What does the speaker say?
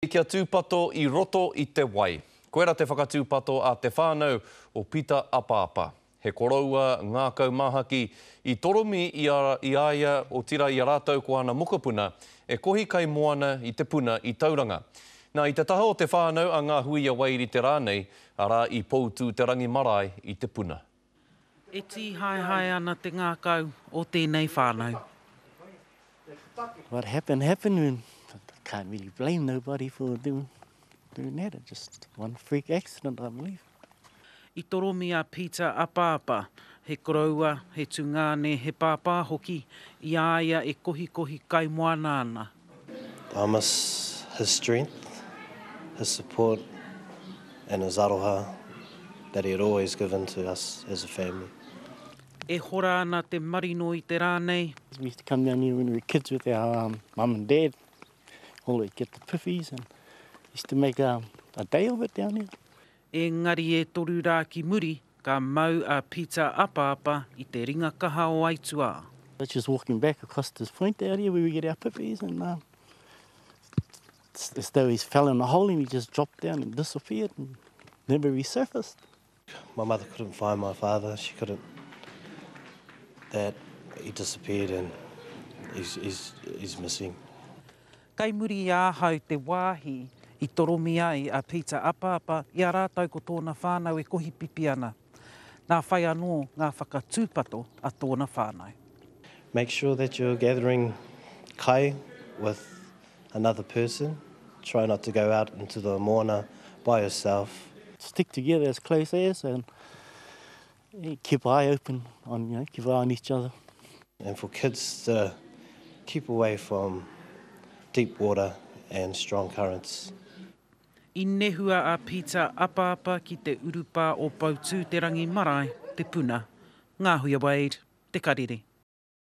Kia tūpato I roto I te wai. Koera te whakatūpato a te whānau o Pita Apapa. He koroua ngā kaumahaki I toromi I aia o tira I a rātou ko ana mokopuna e kohi kai moana I te puna I tauranga. Nā I te taha o te whānau a ngā hui a wairi te rānei, a rā I poutu te rangi marae I te puna. E tī hai ana te ngā kau o tēnei whānau. What happened, and I can't really blame nobody for doing that. It's just one freak accident, I believe. I toromi a Pita Apapa, he koroua, he tungane, he pāpā hoki, I aia e kohi kai moana ana. I miss his strength, his support, and his aroha that he had always given to us as a family. E hora ana te marino I te rānei. We used to come down here when we were kids with our mum and dad, always get the piffies, and used to make a day of it down here. Engari e toru rā ki muri, ka mau a Pita Apapa I te ringa kaha o Aitua. That's just walking back across this point out here where we get our piffies, and it's as though he's fell in a hole and he just dropped down and disappeared and never resurfaced. My mother couldn't find my father. She couldn't. That he disappeared and he's missing. Kai muri āhau te wāhi I toromi ai a Pita Apapa, I a rātou ko tōna whānau e kohi pipi ana. Nā whai anō ngā whakatūpato a tōna whānau. Make sure that you're gathering kai with another person. Try not to go out into the moana by yourself. Stick together as close as, and keep eye open on, keep eye on each other. And for kids to keep away from deep water and strong currents. I nehua a Pita Apapa ki te urupa o Pautū te rangi marae, te puna. Ngā hui a Wade, te karere.